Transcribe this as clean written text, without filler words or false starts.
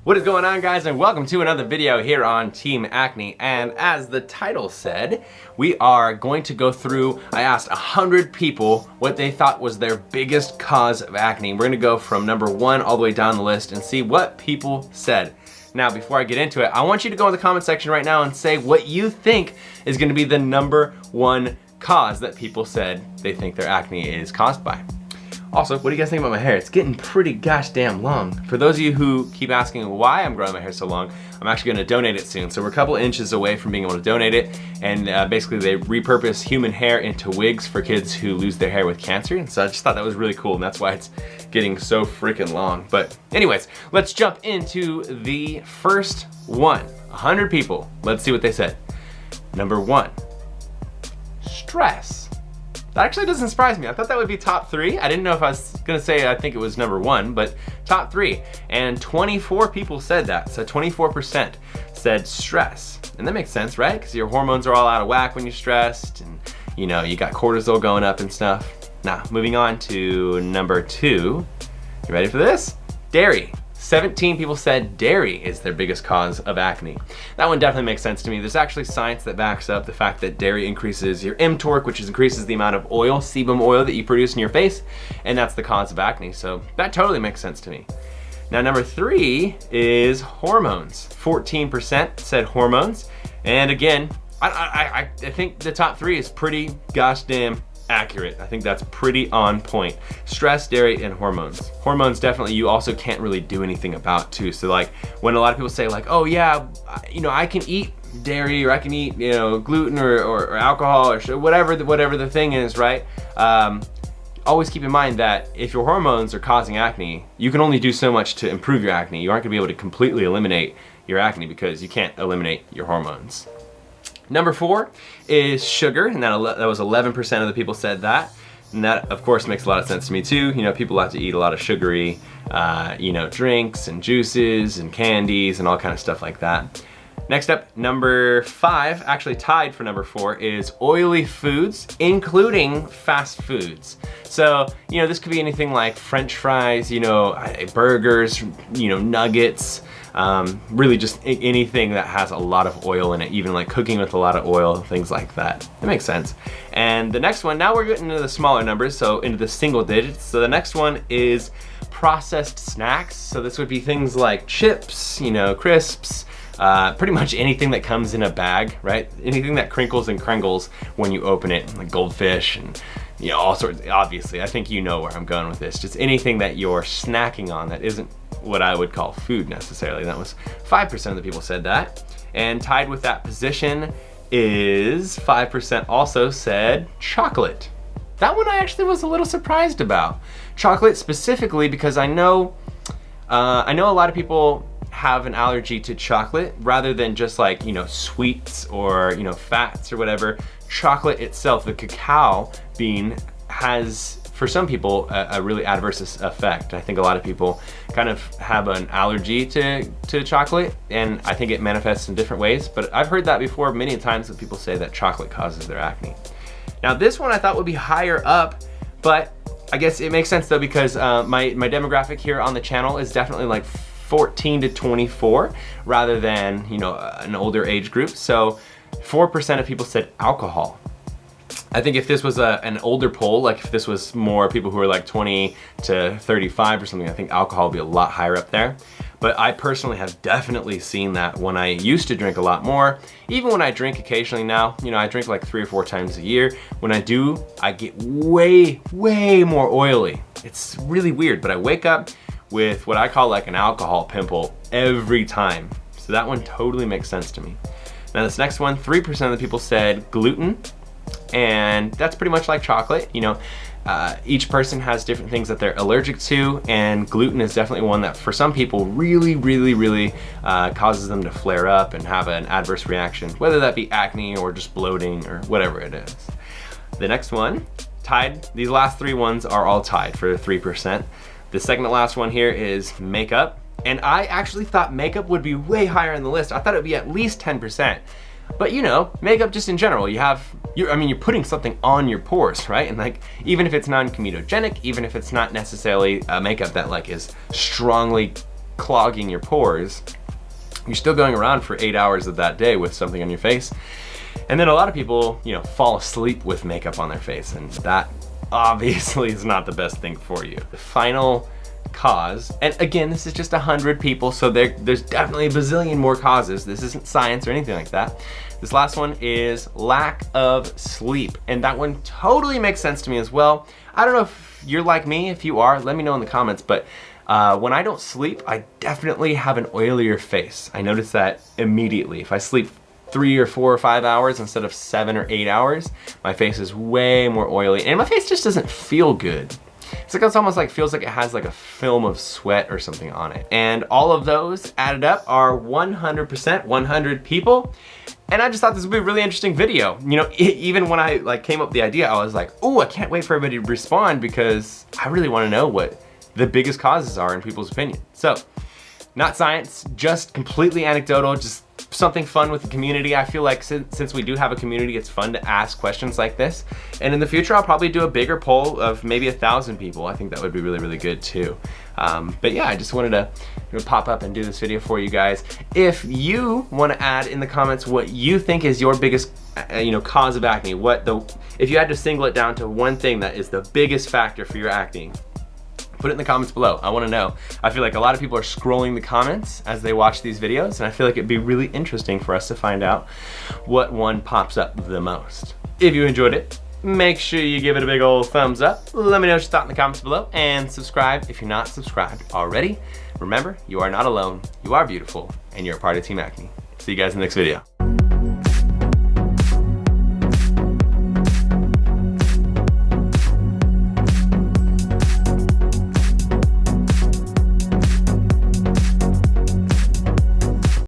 What is going on, guys, and welcome to another video here on Team Acne. And as the title said, we are going to go through, I asked 100 people what they thought was their biggest cause of acne. We're gonna go from number 1 all the way down the list and see what people said. Now, before I get into it, I want you to go in the comment section right now and say what you think is gonna be the number 1 cause that people said they think their acne is caused by. Also, what do you guys think about my hair? It's getting pretty gosh damn long. For those of you who keep asking why I'm growing my hair so long, I'm actually gonna donate it soon. So we're a couple inches away from being able to donate it. And basically they repurpose human hair into wigs for kids who lose their hair with cancer. And so I just thought that was really cool, and that's why it's getting so freaking long. But anyways, let's jump into the first one. 100 people, let's see what they said. Number 1, stress. That actually doesn't surprise me. I thought that would be top 3. I didn't know if I was gonna say I think it was number 1, but top 3. And 24 people said that, so 24% said stress. And that makes sense, right? Because your hormones are all out of whack when you're stressed, and you know, you got cortisol going up and stuff. Now, moving on to number 2. You ready for this? Dairy. 17 people said dairy is their biggest cause of acne. That one definitely makes sense to me. There's actually science that backs up the fact that dairy increases your mTOR, which increases the amount of oil, sebum oil, that you produce in your face, and that's the cause of acne. So that totally makes sense to me. Now, number 3 is hormones. 14% said hormones. And again, I think the top 3 is pretty gosh damn accurate. I think that's pretty on point. Stress, dairy, and hormones. Hormones definitely you also can't really do anything about too. So like when a lot of people say like, oh yeah, you know, I can eat dairy, or I can eat, you know, gluten or alcohol or whatever the thing is, right? Always keep in mind that if your hormones are causing acne, you can only do so much to improve your acne. You aren't gonna be able to completely eliminate your acne because you can't eliminate your hormones. Number 4 is sugar, and that was 11% of the people said that. And that, of course, makes a lot of sense to me too. You know, people like to eat a lot of sugary, you know, drinks and juices and candies and all kind of stuff like that. Next up, number 5, actually tied for number 4, is oily foods, including fast foods. So, you know, this could be anything like French fries, you know, burgers, you know, nuggets, really just anything that has a lot of oil in it, even like cooking with a lot of oil, things like that. That makes sense. And the next one, now we're getting into the smaller numbers, so into the single digits. So the next one is processed snacks. So this would be things like chips, you know, crisps, pretty much anything that comes in a bag, right? Anything that crinkles and krangles when you open it, like goldfish and, you know, all sorts. Obviously, I think you know where I'm going with this. Just anything that you're snacking on that isn't what I would call food necessarily. That was 5% of the people said that. And tied with that position is 5% also said chocolate. That one I actually was a little surprised about. Chocolate specifically because I know a lot of people have an allergy to chocolate rather than just like, you know, sweets or, you know, fats or whatever. Chocolate itself, the cacao bean, has for some people a really adverse effect. I think a lot of people kind of have an allergy to chocolate, and I think it manifests in different ways, but I've heard that before many times that people say that chocolate causes their acne. Now this one I thought would be higher up, but I guess it makes sense though because my demographic here on the channel is definitely like 14 to 24 rather than, you know, an older age group. So 4% of people said alcohol. I think if this was an older poll, like if this was more people who are like 20 to 35 or something, I think alcohol would be a lot higher up there. But I personally have definitely seen that when I used to drink a lot more. Even when I drink occasionally now, you know, I drink like 3 or 4 times a year. When I do, I get way more oily. It's really weird, but I wake up with what I call like an alcohol pimple every time. So that one totally makes sense to me. Now this next one, 3% of the people said gluten. And that's pretty much like chocolate. You know, each person has different things that they're allergic to, and gluten is definitely one that for some people really causes them to flare up and have an adverse reaction, whether that be acne or just bloating or whatever it is. The next one, tied. These last 3 ones are all tied for 3%. The second to last one here is makeup. And I actually thought makeup would be way higher on the list. I thought it would be at least 10%. But you know, makeup just in general, you're putting something on your pores, right? And like, even if it's non-comedogenic, even if it's not necessarily a makeup that like is strongly clogging your pores, you're still going around for 8 hours of that day with something on your face. And then a lot of people, you know, fall asleep with makeup on their face, and that obviously is not the best thing for you. The final cause, and again, this is just 100 people, so there's definitely a bazillion more causes. This isn't science or anything like that. This last one is lack of sleep, and that one totally makes sense to me as well. I don't know if you're like me. If you are, let me know in the comments, but when I don't sleep, I definitely have an oilier face. I notice that immediately. If I sleep 3 or 4 or 5 hours instead of 7 or 8 hours, my face is way more oily, and my face just doesn't feel good. It's almost like, feels like it has like a film of sweat or something on it. And all of those added up are 100%, 100 people. And I just thought this would be a really interesting video. You know, even when I like came up with the idea, I was like, oh, I can't wait for everybody to respond, because I really want to know what the biggest causes are in people's opinion. So, not science, just completely anecdotal, just something fun with the community. I feel like since we do have a community, it's fun to ask questions like this. And in the future, I'll probably do a bigger poll of maybe 1,000 people. I think that would be really, really good too. But yeah, I just wanted to pop up and do this video for you guys. If you want to add in the comments what you think is your biggest cause of acne, if you had to single it down to one thing that is the biggest factor for your acne, put it in the comments below. I want to know. I feel like a lot of people are scrolling the comments as they watch these videos, and I feel like it'd be really interesting for us to find out what one pops up the most. If you enjoyed it, make sure you give it a big old thumbs up. Let me know what you thought in the comments below, and subscribe if you're not subscribed already. Remember, you are not alone, you are beautiful, and you're a part of Team Acne. See you guys in the next video.